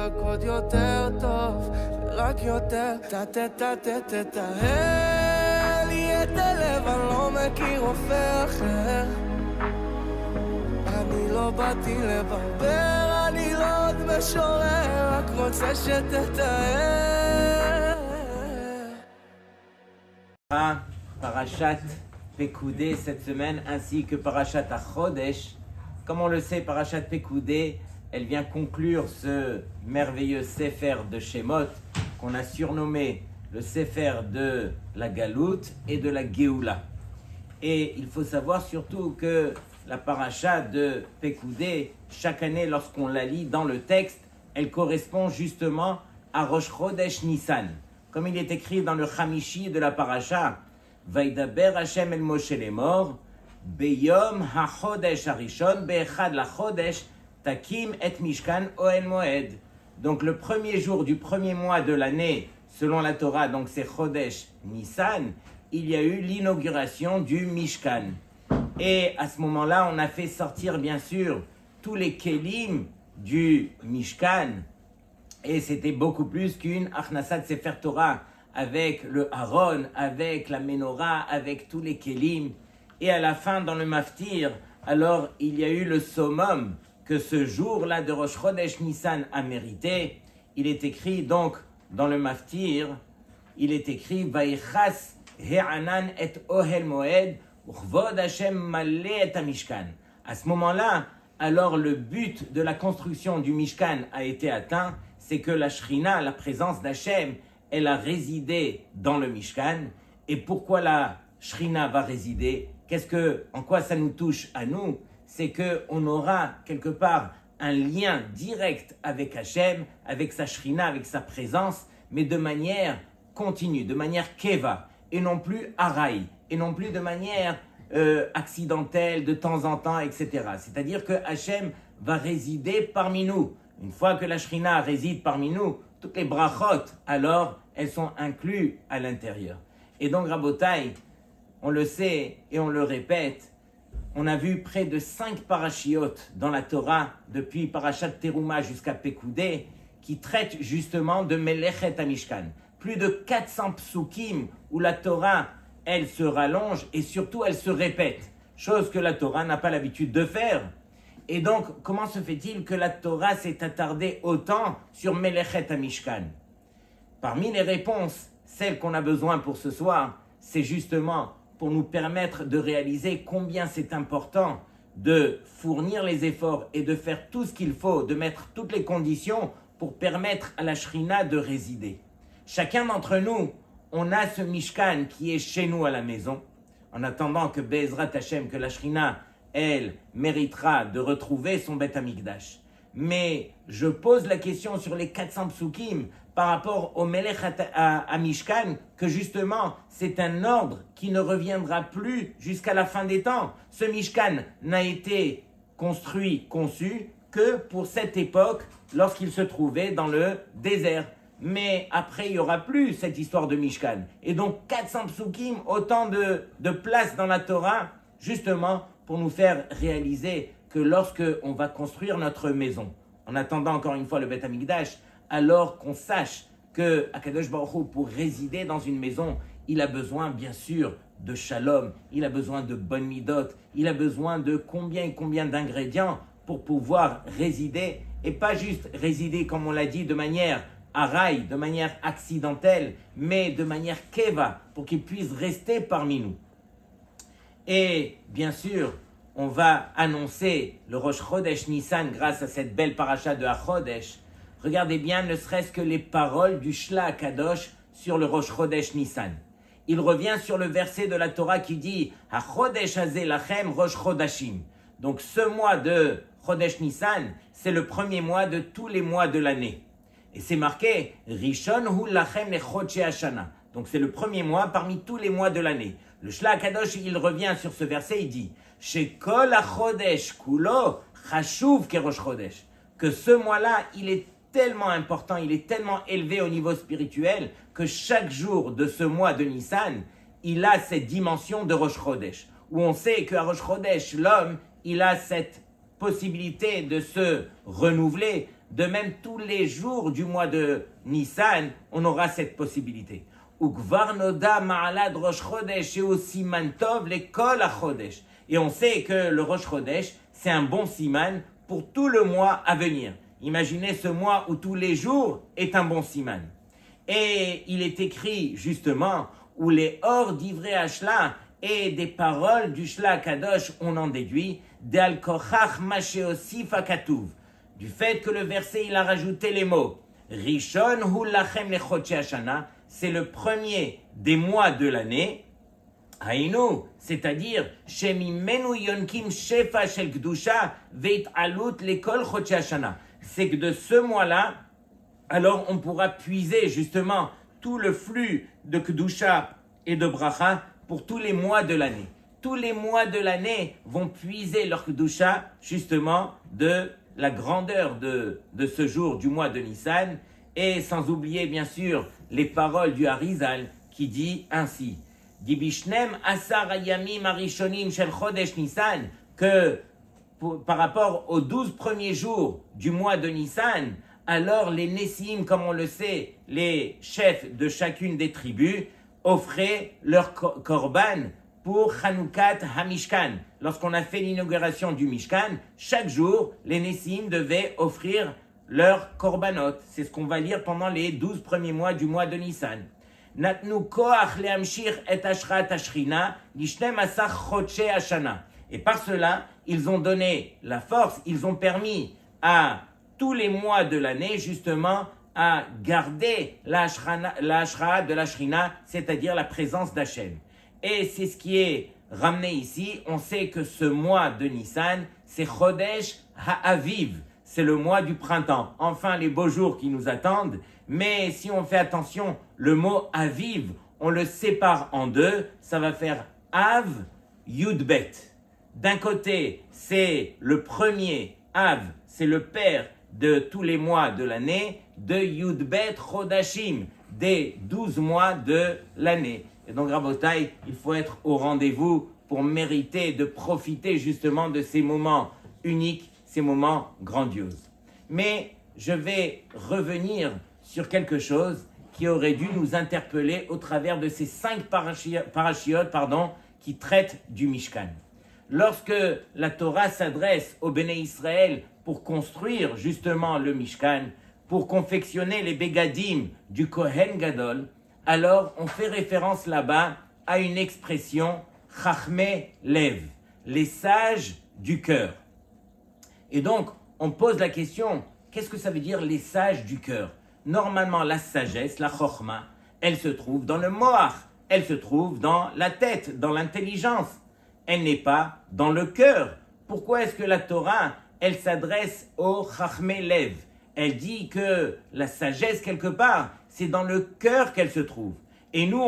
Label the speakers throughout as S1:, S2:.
S1: רק עוד יותר טוב, ורק יותר תתאהל לי את הלב, אני לא מכיר רופא אחר. אני לא באתי לברבר, אני לא עוד משורר, רק רוצה שתתאהל.
S2: Parashat Pekoudé cette semaine, ainsi que Parashat Achodesh. Comme on le sait, Parashat Pekoudé, elle vient conclure ce merveilleux Sefer de Shemot qu'on a surnommé le Sefer de la Galoute et de la Géoula. Et il faut savoir surtout que la Parasha de Pekoudé, chaque année lorsqu'on la lit dans le texte, elle correspond justement à Rosh Chodesh Nissan. Comme il est écrit dans le Chamishi de la Parasha, Vaidaber Hashem el Moshe lemor, Beyom ha-chodesh harishon, Be'echad la-chodesh, Takim et Mishkan Ohel Moed. Donc le premier jour du premier mois de l'année, selon la Torah, donc c'est Chodesh Nissan, il y a eu l'inauguration du Mishkan. Et à ce moment-là, on a fait sortir bien sûr tous les kelim du Mishkan. Et c'était beaucoup plus qu'une Achnasat Sefer Torah, avec le Haron, avec la Menorah, avec tous les kelim. Et à la fin, dans le Maftir, alors il y a eu le summum que ce jour-là de Rosh Chodesh Nissan a mérité. Il est écrit donc dans le Maftir, il est écrit Vaïchas He'anan et Ohel Moed Uchvod Hashem Malé et Mishkan. À ce moment-là, alors le but de la construction du Mishkan a été atteint, c'est que la Shrina, la présence d'Hachem, elle a résidé dans le Mishkan. Et pourquoi la Shrina va résider? En quoi ça nous touche à nous? C'est qu'on aura quelque part un lien direct avec Hachem, avec sa Shrina, avec sa présence, mais de manière continue, de manière keva, et non plus araï, et non plus de manière accidentelle, de temps en temps, etc. C'est-à-dire que Hachem va résider parmi nous. Une fois que la Shrina réside parmi nous, toutes les brachot, alors, elles sont incluses à l'intérieur. Et donc, Rabotai, on le sait et on le répète, on a vu près de 5 parashiot dans la Torah, depuis Parashat Teruma jusqu'à Pekoudé, qui traitent justement de Melechet HaMishkan. Plus de 400 psukim où la Torah, elle se rallonge et surtout elle se répète, chose que la Torah n'a pas l'habitude de faire. Et donc, comment se fait-il que la Torah s'est attardée autant sur Melechet HaMishkan? Parmi les réponses, celle qu'on a besoin pour ce soir, c'est justement pour nous permettre de réaliser combien c'est important de fournir les efforts et de faire tout ce qu'il faut, de mettre toutes les conditions pour permettre à la Shrina de résider. Chacun d'entre nous, on a ce Mishkan qui est chez nous à la maison, en attendant que Be'ezrat Hashem, que la Shrina, elle méritera de retrouver son Beth Amikdash. Mais je pose la question sur les 400 psukim par rapport au Melech à Mishkan, que justement, c'est un ordre qui ne reviendra plus jusqu'à la fin des temps. Ce Mishkan n'a été conçu que pour cette époque, lorsqu'il se trouvait dans le désert. Mais après, il n'y aura plus cette histoire de Mishkan. Et donc, 400 psukim, autant de place dans la Torah, justement, pour nous faire réaliser que lorsque on va construire notre maison, en attendant encore une fois le Beth Amikdash, alors qu'on sache que Akadosh Baruch Hu, pour résider dans une maison, il a besoin bien sûr de shalom, il a besoin de bonnes midot, il a besoin de combien et combien d'ingrédients pour pouvoir résider, et pas juste résider comme on l'a dit de manière araï, de manière accidentelle, mais de manière keva, pour qu'il puisse rester parmi nous. Et bien sûr, on va annoncer le Rosh Chodesh Nissan grâce à cette belle paracha de HaChodesh. Regardez bien, ne serait-ce que les paroles du Shla Kadosh sur le Rosh Chodesh Nissan. Il revient sur le verset de la Torah qui dit « HaChodesh hazeh lachem Rosh Chodashim ». Donc ce mois de Chodesh Nissan, c'est le premier mois de tous les mois de l'année. Et c'est marqué « Rishon hu lachem lechodshei hashana ». Donc c'est le premier mois parmi tous les mois de l'année. Le Shla Kadosh, il revient sur ce verset, il dit « Shekol ha-chodesh kulo chashuv kerosh chodesh ». Que ce mois-là, il est tellement important, il est tellement élevé au niveau spirituel que chaque jour de ce mois de Nissan, il a cette dimension de Rosh Chodesh, où on sait qu'à Rosh Chodesh, l'homme, il a cette possibilité de se renouveler, De même, tous les jours du mois de Nissan, on aura cette possibilité. Ukvar noda ma'alad Rosh Chodesh et aussi mantov l'école à Chodesh. Et on sait que le Rosh Chodesh, c'est un bon siman pour tout le mois à venir. Imaginez ce mois où tous les jours est un bon siman. Et il est écrit justement où les hors d'ivrei Ashla et des paroles du Shla Kadosh, on en déduit d'al kochach masheosif akatuv, du fait que le verset il a rajouté les mots Rishon hu lachem lechodshei hashana, c'est le premier des mois de l'année. Hainu, c'est-à-dire shemimenu yonkim shefa shel kedusha veitalut lekol chodshei hashana. C'est que de ce mois-là, alors on pourra puiser justement tout le flux de kedusha et de bracha pour tous les mois de l'année. Tous les mois de l'année vont puiser leur kedusha justement de la grandeur de ce jour du mois de Nissan, et sans oublier bien sûr les paroles du Harizal qui dit ainsi Dibishnem asar ayamim arishonim shel chodesh Nissan, que par rapport aux 12 premiers jours du mois de Nissan, alors les Nessim, comme on le sait, les chefs de chacune des tribus, offraient leur korban pour Hanoukat HaMishkan. Lorsqu'on a fait l'inauguration du Mishkan, chaque jour, les Nessim devaient offrir leur korbanot. C'est ce qu'on va lire pendant les 12 premiers mois du mois de Nissan. Natnu koach leamshir et ashrat ashrina lishnem asach chodshei hashana. Et par cela, ils ont donné la force, ils ont permis à tous les mois de l'année, justement, à garder la ashra de la shrina, c'est-à-dire la présence d'Hachem. Et c'est ce qui est ramené ici. On sait que ce mois de Nissan, c'est Chodesh Ha'aviv, c'est le mois du printemps. Enfin, les beaux jours qui nous attendent. Mais si on fait attention, le mot Aviv, on le sépare en deux. Ça va faire Av, Yudbet. D'un côté, c'est le premier, Av, c'est le père de tous les mois de l'année, de Yudbet Chodashim, des 12 mois de l'année. Et donc, Rabotai, il faut être au rendez-vous pour mériter de profiter justement de ces moments uniques, ces moments grandioses. Mais je vais revenir sur quelque chose qui aurait dû nous interpeller au travers de ces 5 parachiotes qui traitent du Mishkan. Lorsque la Torah s'adresse au Béné Israël pour construire justement le Mishkan, pour confectionner les Begadim du Kohen Gadol, alors on fait référence là-bas à une expression Chachmei Lev, les sages du cœur. Et donc, on pose la question, qu'est-ce que ça veut dire les sages du cœur? Normalement, la sagesse, la Chochma, elle se trouve dans le Moach, elle se trouve dans la tête, dans l'intelligence. Elle n'est pas dans le cœur. Pourquoi est-ce que la Torah, elle s'adresse au Chachmei Lev? Elle dit que la sagesse, quelque part, c'est dans le cœur qu'elle se trouve. Et nous,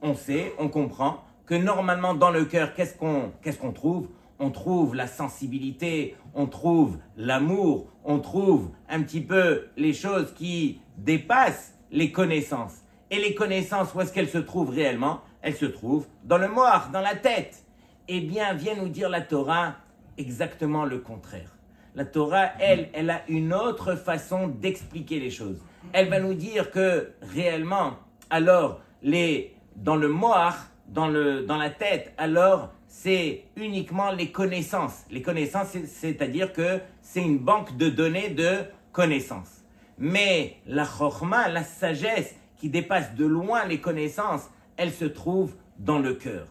S2: on sait, on comprend que normalement, dans le cœur, qu'est-ce qu'on trouve? On trouve la sensibilité, on trouve l'amour, on trouve un petit peu les choses qui dépassent les connaissances. Et les connaissances, où est-ce qu'elles se trouvent réellement? Elles se trouvent dans le moach, dans la tête. Eh bien, vient nous dire la Torah exactement le contraire. La Torah, elle a une autre façon d'expliquer les choses. Elle va nous dire que réellement, alors, dans le moach, dans la tête, alors, c'est uniquement les connaissances. Les connaissances, c'est-à-dire que c'est une banque de données de connaissances. Mais la chokhma, la sagesse qui dépasse de loin les connaissances, elle se trouve dans le cœur.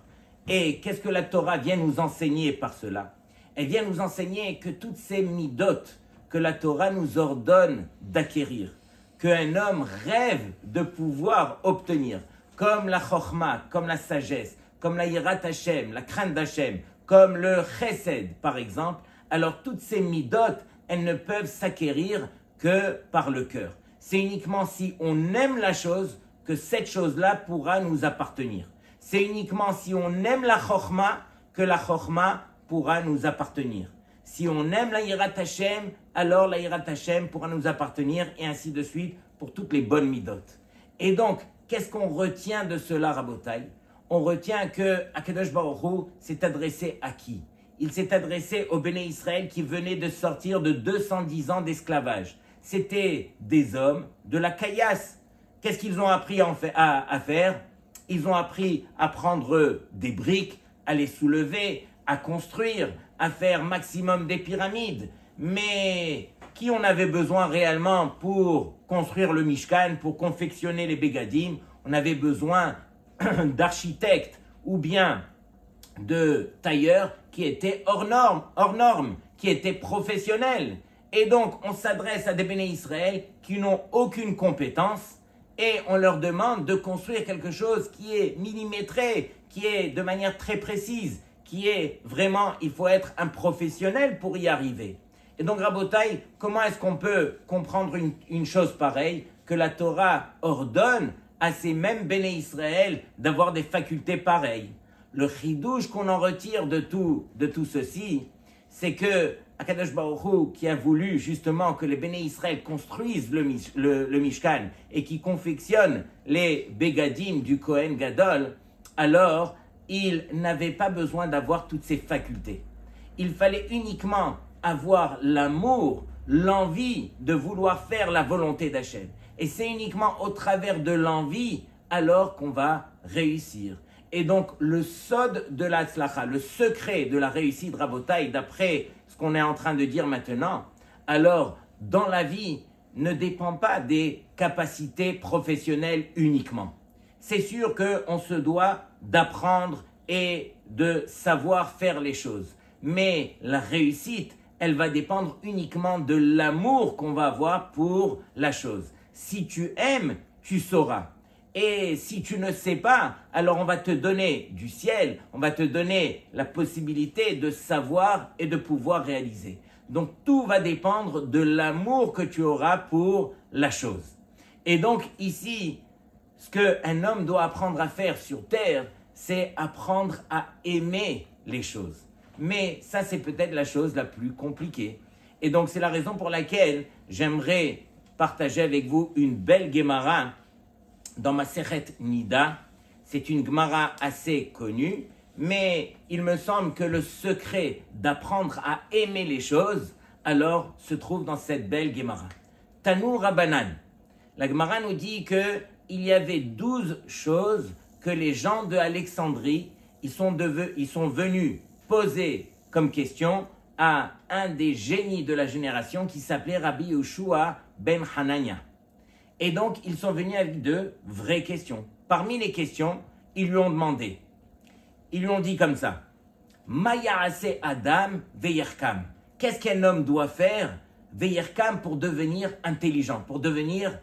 S2: Et qu'est-ce que la Torah vient nous enseigner par cela? Elle vient nous enseigner que toutes ces midot que la Torah nous ordonne d'acquérir, qu'un homme rêve de pouvoir obtenir, comme la chokhma, comme la sagesse, comme la yirat Hashem, la crainte d'Hashem, comme le chesed par exemple, alors toutes ces midot, elles ne peuvent s'acquérir que par le cœur. C'est uniquement si on aime la chose que cette chose-là pourra nous appartenir. C'est uniquement si on aime la chokhma que la chokhma pourra nous appartenir. Si on aime la yirat Hashem, alors la yirat Hashem pourra nous appartenir, et ainsi de suite pour toutes les bonnes midot. Et donc, qu'est-ce qu'on retient de cela, Rabotai? On retient que Akadosh Baruch Hu s'est adressé à qui? Il s'est adressé au Béné Israël qui venait de sortir de 210 ans d'esclavage. C'était des hommes de la caillasse. Qu'est-ce qu'ils ont appris à faire? Ils ont appris à prendre des briques, à les soulever, à construire, à faire maximum des pyramides. Mais qui on avait besoin réellement pour construire le Mishkan, pour confectionner les Begadim? On avait besoin d'architectes ou bien de tailleurs qui étaient hors normes, qui étaient professionnels. Et donc, on s'adresse à des béné Israël qui n'ont aucune compétence et on leur demande de construire quelque chose qui est millimétré, qui est de manière très précise, qui est vraiment, il faut être un professionnel pour y arriver. Et donc, Rabotai, comment est-ce qu'on peut comprendre une chose pareille, que la Torah ordonne à ces mêmes béné Israël d'avoir des facultés pareilles? Le chidouche qu'on en retire de tout ceci, c'est que Akadosh Baruch Hu, qui a voulu justement que les béné Israël construisent le Mishkan et qui confectionnent les Begadim du Kohen Gadol, alors il n'avait pas besoin d'avoir toutes ces facultés. Il fallait uniquement avoir l'amour, l'envie de vouloir faire la volonté d'Hachem. Et c'est uniquement au travers de l'envie alors qu'on va réussir. Et donc, le sod de la tzlacha, le secret de la réussite Rabotai, d'après ce qu'on est en train de dire maintenant, alors, dans la vie, ne dépend pas des capacités professionnelles uniquement. C'est sûr qu'on se doit d'apprendre et de savoir faire les choses. Mais la réussite, elle va dépendre uniquement de l'amour qu'on va avoir pour la chose. Si tu aimes, tu sauras. Et si tu ne sais pas, alors on va te donner du ciel, on va te donner la possibilité de savoir et de pouvoir réaliser. Donc tout va dépendre de l'amour que tu auras pour la chose. Et donc ici, ce qu'un homme doit apprendre à faire sur terre, c'est apprendre à aimer les choses. Mais ça, c'est peut-être la chose la plus compliquée. Et donc c'est la raison pour laquelle j'aimerais partager avec vous une belle Gemara dans Masechet Nida. C'est une Gemara assez connue, mais il me semble que le secret d'apprendre à aimer les choses, alors, se trouve dans cette belle Gemara. Tanu Rabbanan. La Gemara nous dit qu'il y avait 12 choses que les gens de Alexandrie, ils sont venus poser comme question à un des génies de la génération qui s'appelait Rabbi Yoshua ben Hanania. Et donc, ils sont venus avec de vraies questions. Parmi les questions, ils lui ont demandé, ils lui ont dit comme ça, Maya'ase Adam veyerkam. Qu'est-ce qu'un homme doit faire, veyerkam, pour devenir intelligent, pour devenir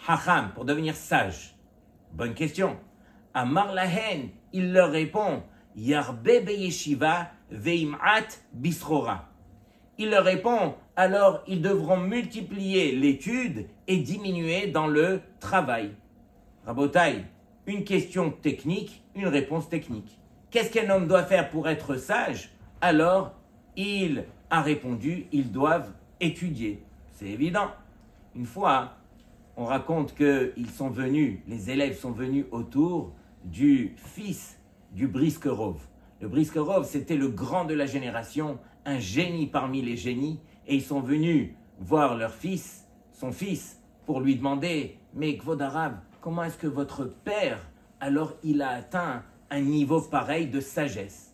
S2: hacham, pour devenir sage? Bonne question. Amar lahen, il leur répond, Yarbe beyeshiva veim'at bisrora. Il leur répond, alors ils devront multiplier l'étude et diminuer dans le travail. Rabotai, une question technique, une réponse technique. Qu'est-ce qu'un homme doit faire pour être sage? Alors, il a répondu, ils doivent étudier. C'est évident. Une fois, on raconte qu'ils sont venus, les élèves sont venus autour du fils du Briskerov. Le Briskerov, c'était le grand de la génération, un génie parmi les génies, et ils sont venus voir leur fils, son fils, pour lui demander, mais Kvodarav, comment est-ce que votre père, alors il a atteint un niveau pareil de sagesse?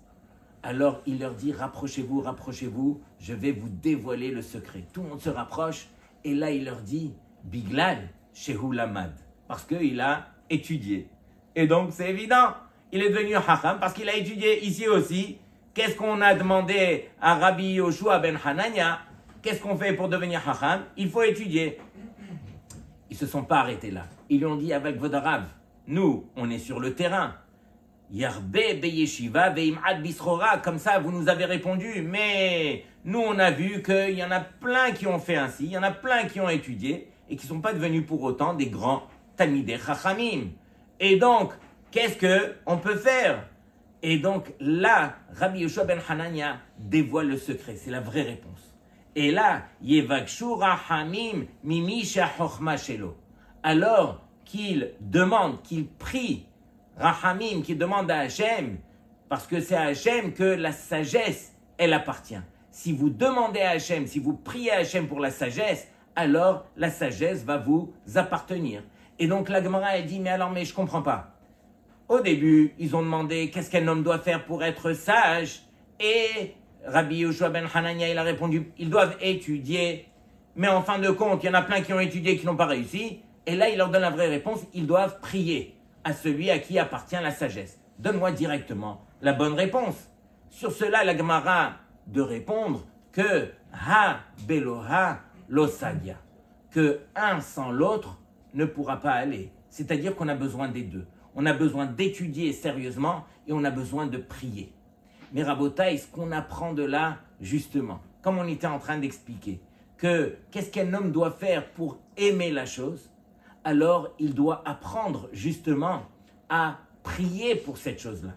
S2: Alors il leur dit, rapprochez-vous, rapprochez-vous, je vais vous dévoiler le secret. Tout le monde se rapproche, et là il leur dit, Biglal Shehu Lamad, parce qu'il a étudié. Et donc c'est évident, il est devenu Hacham parce qu'il a étudié ici aussi. Qu'est-ce qu'on a demandé à Rabbi Yoshua ben Hanania? Qu'est-ce qu'on fait pour devenir Hacham? Il faut étudier. Ils ne se sont pas arrêtés là. Ils lui ont dit avec Vodarav, nous, on est sur le terrain. Yarbe beyeshiva veim'ad bisrora, comme ça vous nous avez répondu, mais nous on a vu qu'il y en a plein qui ont fait ainsi, il y en a plein qui ont étudié et qui ne sont pas devenus pour autant des grands Talmidei Chachamim. Et donc, qu'est-ce qu'on peut faire? Et donc là, Rabbi Yoshua ben Hanania dévoile le secret, c'est la vraie réponse. Et là, Yevakshu Rahamim Mimisha Chochma Shelo. Alors qu'il demande, qu'il prie Rahamim, qu'il demande à Hachem, parce que c'est à Hachem que la sagesse, elle appartient. Si vous demandez à Hachem, si vous priez à Hachem pour la sagesse, alors la sagesse va vous appartenir. Et donc la Gemara, elle dit, mais je comprends pas. Au début, ils ont demandé qu'est-ce qu'un homme doit faire pour être sage. Et Rabbi Yoshua ben Hanania, il a répondu, ils doivent étudier. Mais en fin de compte, il y en a plein qui ont étudié et qui n'ont pas réussi. Et là, il leur donne la vraie réponse, ils doivent prier à celui à qui appartient la sagesse. Donne-moi directement la bonne réponse. Sur cela, la Gemara de répondre que ha beloha losagia, que un sans l'autre ne pourra pas aller. C'est-à-dire qu'on a besoin des deux. On a besoin d'étudier sérieusement et on a besoin de prier. Mais Rabotaï, ce qu'on apprend de là, justement, comme on était en train d'expliquer, que qu'est-ce qu'un homme doit faire pour aimer la chose, alors il doit apprendre justement à prier pour cette chose-là.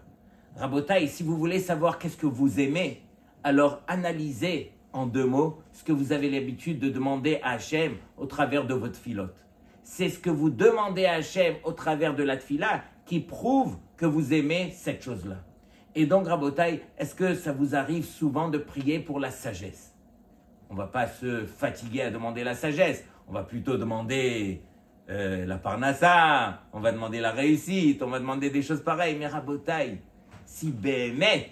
S2: Rabotaï, si vous voulez savoir qu'est-ce que vous aimez, alors analysez en 2 mots ce que vous avez l'habitude de demander à Hachem au travers de votre filote. C'est ce que vous demandez à Hachem au travers de la tfila qui prouve que vous aimez cette chose-là. Et donc, Rabotaï, est-ce que ça vous arrive souvent de prier pour la sagesse? On ne va pas se fatiguer à demander la sagesse, on va plutôt demander la parnassa, on va demander la réussite, on va demander des choses pareilles. Mais Rabotaï, si Béhémet,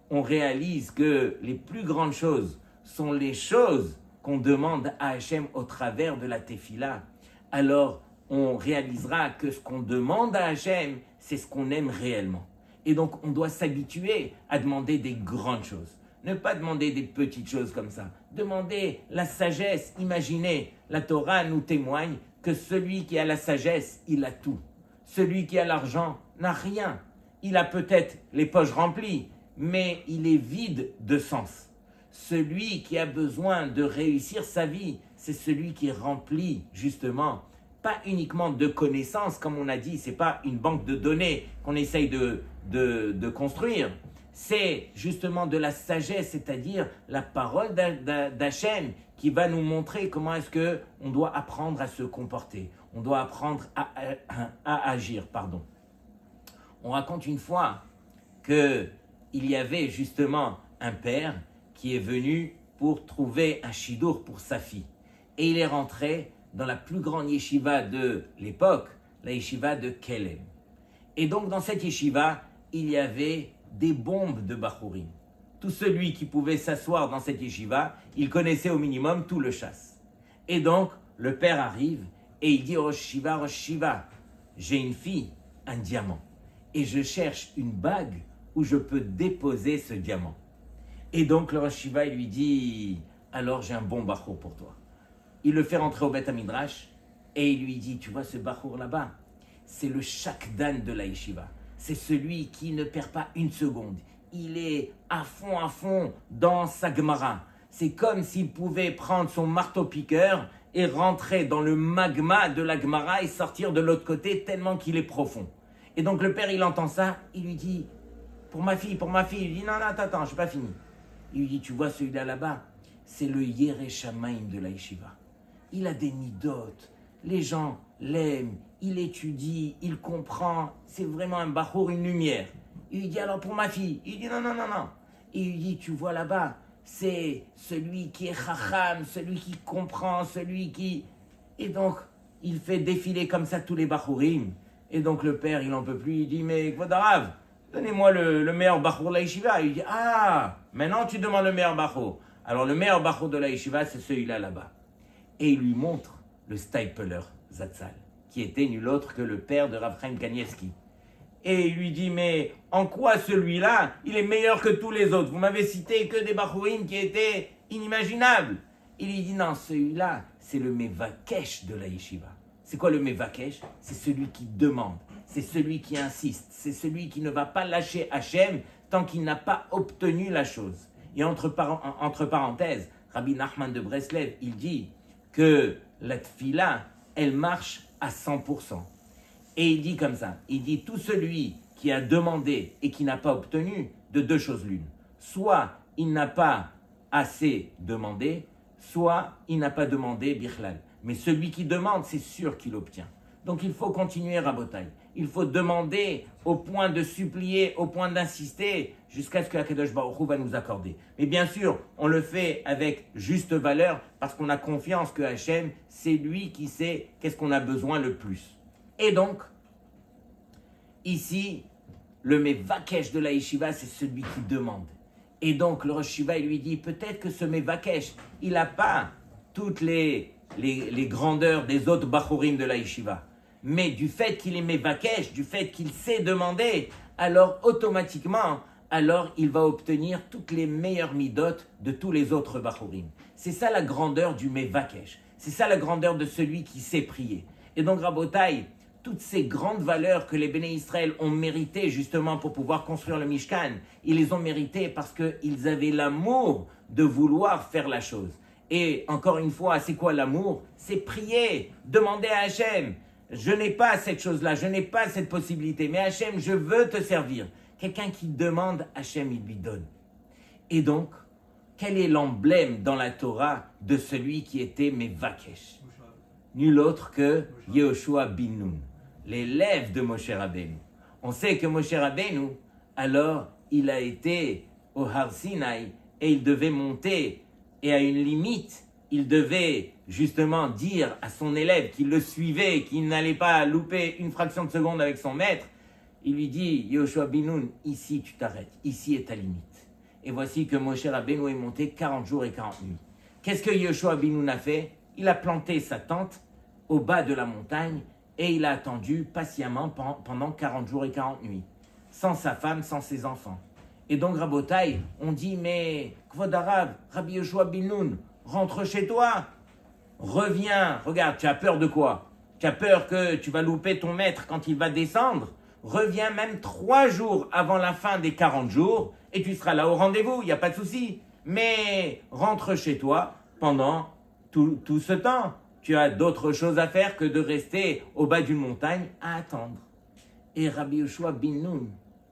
S2: on réalise que les plus grandes choses sont les choses qu'on demande à Hachem au travers de la tefila, alors on réalisera que ce qu'on demande à Hachem, c'est ce qu'on aime réellement. Et donc on doit s'habituer à demander des grandes choses. Ne pas demander des petites choses comme ça. Demander la sagesse. Imaginez, la Torah nous témoigne que celui qui a la sagesse, il a tout. Celui qui a l'argent n'a rien. Il a peut-être les poches remplies, mais il est vide de sens. Celui qui a besoin de réussir sa vie, c'est celui qui est rempli, justement, pas uniquement de connaissances, comme on a dit, c'est pas une banque de données qu'on essaye de construire. C'est justement de la sagesse, c'est-à-dire la parole d'Hachem qui va nous montrer comment est-ce qu'on doit apprendre à se comporter. On doit apprendre à agir. On raconte une fois qu'il y avait justement un père qui est venu pour trouver un shidour pour sa fille. Et il est rentré dans la plus grande yeshiva de l'époque, la yeshiva de Kelem. Et donc dans cette yeshiva, il y avait des bombes de Bachurim. Tout celui qui pouvait s'asseoir dans cette yeshiva, il connaissait au minimum tout le chasse. Et donc, le père arrive et il dit « Rosh Shiva, j'ai une fille, un diamant. Et je cherche une bague où je peux déposer ce diamant. » Et donc, le Rosh Shiva, il lui dit « Alors, j'ai un bon Bachur pour toi. » Il le fait rentrer au Beth Midrash et il lui dit « Tu vois ce Bachur là-bas, c'est le shakdan de la yeshiva. C'est celui qui ne perd pas une seconde. Il est à fond dans sa Gemara. C'est comme s'il pouvait prendre son marteau-piqueur et rentrer dans le magma de la Gemara et sortir de l'autre côté tellement qu'il est profond. » Et donc le père, il entend ça, il lui dit « Pour ma fille. » Il lui dit « Non, attends, je n'ai pas fini. » Il lui dit « Tu vois celui-là là-bas, c'est le Yereh Shamayim de la yeshiva. Il a des midotes, les gens l'aiment, il étudie, il comprend, c'est vraiment un bachour, une lumière. » Il lui dit « Alors pour ma fille ?» Il dit « Non. » Il lui dit « Tu vois là-bas, c'est celui qui est chacham, celui qui comprend, celui qui... » Et donc, il fait défiler comme ça tous les bachourim. Et donc le père, il n'en peut plus, il dit « Mais Kvodarav, donnez-moi le meilleur bachour de la yeshiva. » Il dit « Ah, maintenant tu demandes le meilleur bachour. » Alors le meilleur bachour de la yeshiva, c'est celui-là là-bas. Et il lui montre le Stipler Zatzal, qui était nul autre que le père de Rav Chaim Kanievski. Et il lui dit, mais en quoi celui-là, il est meilleur que tous les autres? Vous m'avez cité que des bachourim qui étaient inimaginables. Il lui dit, non, celui-là, c'est le Mevakesh de la yeshiva. C'est quoi le Mevakesh? C'est celui qui demande, c'est celui qui insiste, c'est celui qui ne va pas lâcher Hachem tant qu'il n'a pas obtenu la chose. Et entre parenthèses, Rabbi Nachman de Breslev, il dit que la tfila, elle marche à 100%. Et il dit comme ça, il dit tout celui qui a demandé et qui n'a pas obtenu, de 2 choses l'une. Soit il n'a pas assez demandé, soit il n'a pas demandé bichlal. Mais celui qui demande, c'est sûr qu'il obtient. Donc il faut continuer Rabotai. Il faut demander au point de supplier, au point d'insister, jusqu'à ce que Akadosh Baruch Hu va nous accorder. Mais bien sûr, on le fait avec juste valeur, parce qu'on a confiance que Hachem, c'est lui qui sait qu'est-ce qu'on a besoin le plus. Et donc, ici, le Mevakesh de la Yeshiva, c'est celui qui demande. Et donc, le Rosh Yeshiva, il lui dit, peut-être que ce Mevakesh, il n'a pas toutes les grandeurs des autres Bachorim de la Yeshiva. Mais du fait qu'il est Mevakesh, du fait qu'il sait demander, alors automatiquement, alors il va obtenir toutes les meilleures midot de tous les autres Bachorim. C'est ça la grandeur du Mevakesh. C'est ça la grandeur de celui qui sait prier. Et donc, Rabotai, toutes ces grandes valeurs que les Béné Israël ont méritées justement pour pouvoir construire le Mishkan, ils les ont méritées parce qu'ils avaient l'amour de vouloir faire la chose. Et encore une fois, c'est quoi l'amour? C'est prier, demander à Hachem. Je n'ai pas cette chose-là, je n'ai pas cette possibilité, mais Hachem, je veux te servir. Quelqu'un qui demande, Hachem, il lui donne. Et donc, quel est l'emblème dans la Torah de celui qui était Mevakesh? Nul autre que Yehoshua bin Nun, l'élève de Moshe Rabbeinu. On sait que Moshe Rabbeinu, alors, il a été au Har Sinaï et il devait monter, et à une limite, il devait justement dire à son élève qu'il le suivait, qu'il n'allait pas louper une fraction de seconde avec son maître. Il lui dit, Yehoshua bin Nun, ici tu t'arrêtes, ici est ta limite. Et voici que Moshe Rabbeinu est monté 40 jours et 40 nuits. Qu'est-ce que Yehoshua bin Nun a fait? Il a planté sa tente au bas de la montagne et il a attendu patiemment pendant 40 jours et 40 nuits, sans sa femme, sans ses enfants. Et donc, Rabotai, on dit, mais Kvod Arav, Rabbi Yehoshua bin Nun, rentre chez toi, reviens, regarde, tu as peur de quoi? Tu as peur que tu vas louper ton maître quand il va descendre? Reviens même 3 jours avant la fin des 40 jours et tu seras là au rendez-vous, il n'y a pas de souci. Mais rentre chez toi pendant tout ce temps. Tu as d'autres choses à faire que de rester au bas d'une montagne à attendre. Et Rabbi Yehoshua bin Nun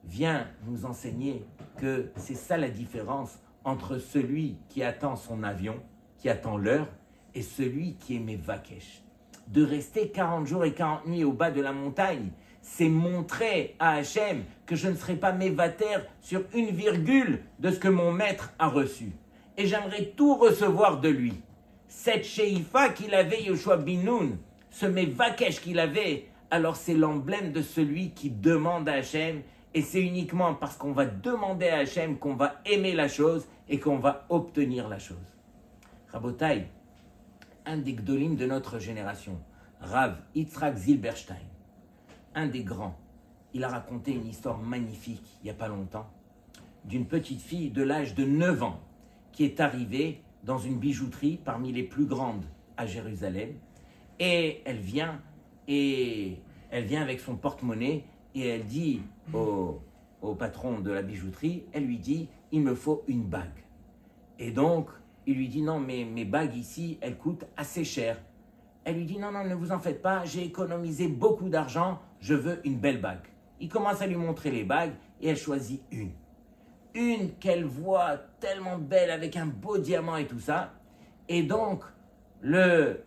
S2: vient nous enseigner que c'est ça la différence entre celui qui attend son avion, qui attend l'heure, et celui qui est Mevakesh. De rester 40 jours et 40 nuits au bas de la montagne, c'est montrer à Hachem que je ne serai pas Mevater sur une virgule de ce que mon maître a reçu. Et j'aimerais tout recevoir de lui. Cette Sheifa qu'il avait, Yehoshua bin Nun, ce Mevakesh qu'il avait, alors c'est l'emblème de celui qui demande à Hachem, et c'est uniquement parce qu'on va demander à Hachem qu'on va aimer la chose et qu'on va obtenir la chose. Rabotai, un des gdolim de notre génération, Rav Yitzhak Zilberstein, un des grands, il a raconté une histoire magnifique il n'y a pas longtemps d'une petite fille de l'âge de 9 ans qui est arrivée dans une bijouterie parmi les plus grandes à Jérusalem et elle vient avec son porte-monnaie et elle dit au patron de la bijouterie, elle lui dit « il me faut une bague ». Et donc, il lui dit « non, mais mes bagues ici, elles coûtent assez cher ». Elle lui dit « non, ne vous en faites pas, j'ai économisé beaucoup d'argent, je veux une belle bague ». Il commence à lui montrer les bagues et elle choisit une. Une qu'elle voit tellement belle avec un beau diamant et tout ça. Et donc, le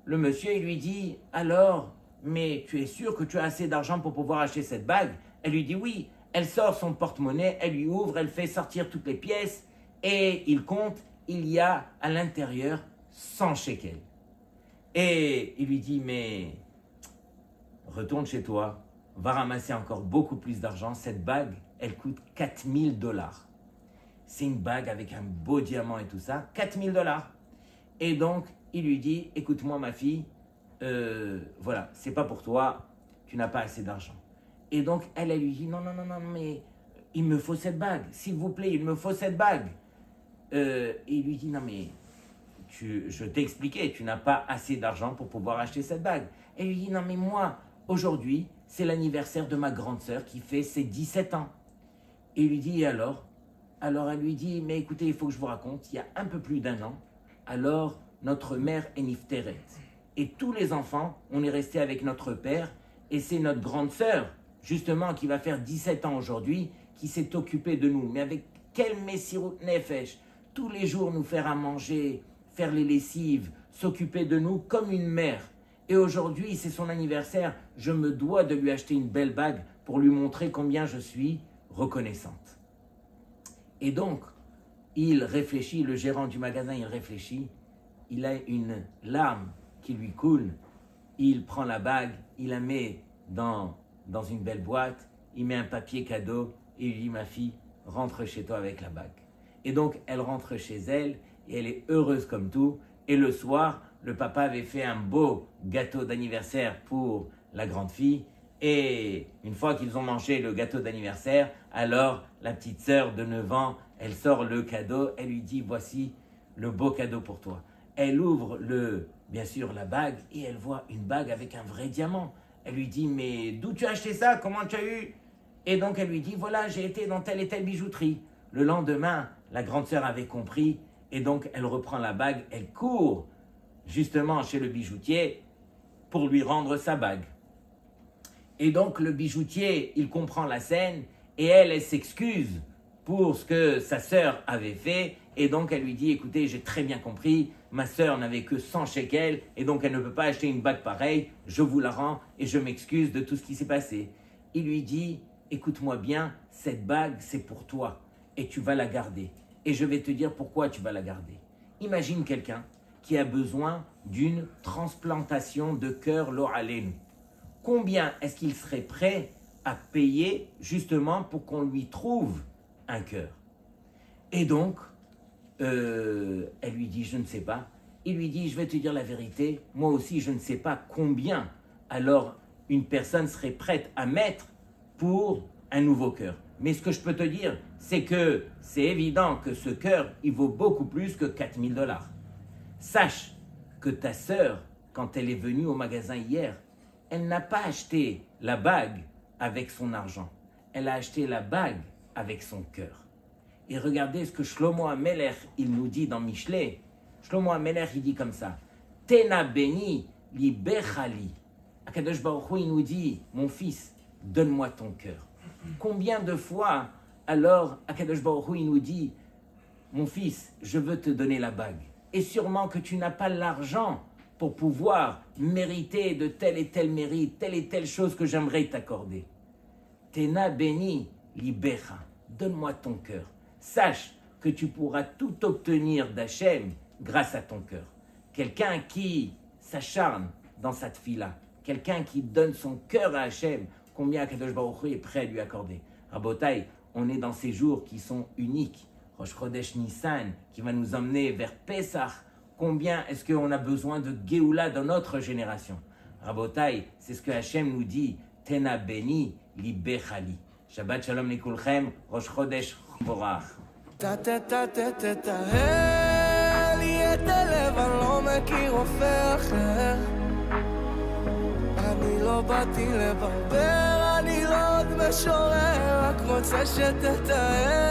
S2: monsieur, il lui dit « alors, mais tu es sûr que tu as assez d'argent pour pouvoir acheter cette bague ?» Elle lui dit « oui ». Elle sort son porte-monnaie, elle lui ouvre, elle fait sortir toutes les pièces et il compte, il y a à l'intérieur 100 shekels. Et il lui dit, mais retourne chez toi, va ramasser encore beaucoup plus d'argent. Cette bague, elle coûte $4000. C'est une bague avec un beau diamant et tout ça, $4000. Et donc, il lui dit, écoute-moi ma fille, voilà, c'est pas pour toi, tu n'as pas assez d'argent. Et donc, elle lui dit, non, mais il me faut cette bague, s'il vous plaît, il me faut cette bague. Et il lui dit, non mais, je t'ai expliqué, tu n'as pas assez d'argent pour pouvoir acheter cette bague. Elle lui dit, non mais moi, aujourd'hui, c'est l'anniversaire de ma grande sœur qui fait ses 17 ans. Et il lui dit, et alors elle lui dit, mais écoutez, il faut que je vous raconte, il y a un peu plus d'1 an, alors notre mère est nifteret. Et tous les enfants, on est resté avec notre père, et c'est notre grande sœur, justement, qui va faire 17 ans aujourd'hui, qui s'est occupée de nous. Mais avec quel messirut nefesh, tous les jours nous faire à manger, faire les lessives, s'occuper de nous comme une mère. Et aujourd'hui, c'est son anniversaire. Je me dois de lui acheter une belle bague pour lui montrer combien je suis reconnaissante. Et donc, il réfléchit, le gérant du magasin, il réfléchit. Il a une larme qui lui coule. Il prend la bague, il la met dans une belle boîte. Il met un papier cadeau et il lui dit, ma fille, rentre chez toi avec la bague. Et donc, elle rentre chez elle et elle est heureuse comme tout. Et le soir, le papa avait fait un beau gâteau d'anniversaire pour la grande fille. Et une fois qu'ils ont mangé le gâteau d'anniversaire, alors la petite sœur de 9 ans, elle sort le cadeau, elle lui dit, voici le beau cadeau pour toi. Elle ouvre bien sûr la bague et elle voit une bague avec un vrai diamant. Elle lui dit, mais d'où tu as acheté ça? Comment tu as eu? Et donc elle lui dit, voilà, j'ai été dans telle et telle bijouterie. Le lendemain, la grande sœur avait compris et donc elle reprend la bague, elle court justement chez le bijoutier pour lui rendre sa bague. Et donc le bijoutier, il comprend la scène et elle s'excuse pour ce que sa sœur avait fait. Et donc elle lui dit, écoutez, j'ai très bien compris, ma sœur n'avait que 100 shekels et donc elle ne peut pas acheter une bague pareille, je vous la rends et je m'excuse de tout ce qui s'est passé. Il lui dit, écoute-moi bien, cette bague c'est pour toi et tu vas la garder. Et je vais te dire pourquoi tu vas la garder. Imagine quelqu'un qui a besoin d'une transplantation de cœur l'oralen. Combien est-ce qu'il serait prêt à payer justement pour qu'on lui trouve un cœur? Et donc, elle lui dit, je ne sais pas. Il lui dit, je vais te dire la vérité, moi aussi je ne sais pas combien alors une personne serait prête à mettre pour un nouveau cœur. Mais ce que je peux te dire, c'est que c'est évident que ce cœur, il vaut beaucoup plus que 4 000 $. Sache que ta sœur, quand elle est venue au magasin hier, elle n'a pas acheté la bague avec son argent. Elle a acheté la bague avec son cœur. Et regardez ce que Shlomo HaMelech, il nous dit dans Mishlei. Shlomo HaMelech, il dit comme ça. Tena beni li bechali. Akadosh Baruch Hu, il nous dit, mon fils, donne-moi ton cœur. Combien de fois, alors, Akadosh Baruch Hu, il nous dit, mon fils, je veux te donner la bague. Et sûrement que tu n'as pas l'argent pour pouvoir mériter de tel et tel mérite, telle et telle chose que j'aimerais t'accorder. Tena beni li becha. Donne-moi ton cœur. Sache que tu pourras tout obtenir d'Hachem grâce à ton cœur. Quelqu'un qui s'acharne dans sa tfila, quelqu'un qui donne son cœur à Hachem, combien Akadosh Baruch Hu est prêt à lui accorder. Rabotai, on est dans ces jours qui sont uniques. Rosh Chodesh Nissan, qui va nous emmener vers Pesach. Combien est-ce qu'on a besoin de Géoula dans notre génération? Rabotai, c'est ce que Hachem nous dit. Tena beni li bechali. Shabbat shalom likulchem, Rosh Chodesh Borach.
S1: תטהר לי את הלב, אני לא מכיר רופא אחר. אני לא באתי לברבר, אני לא עוד משורר, רק רוצה שתטהר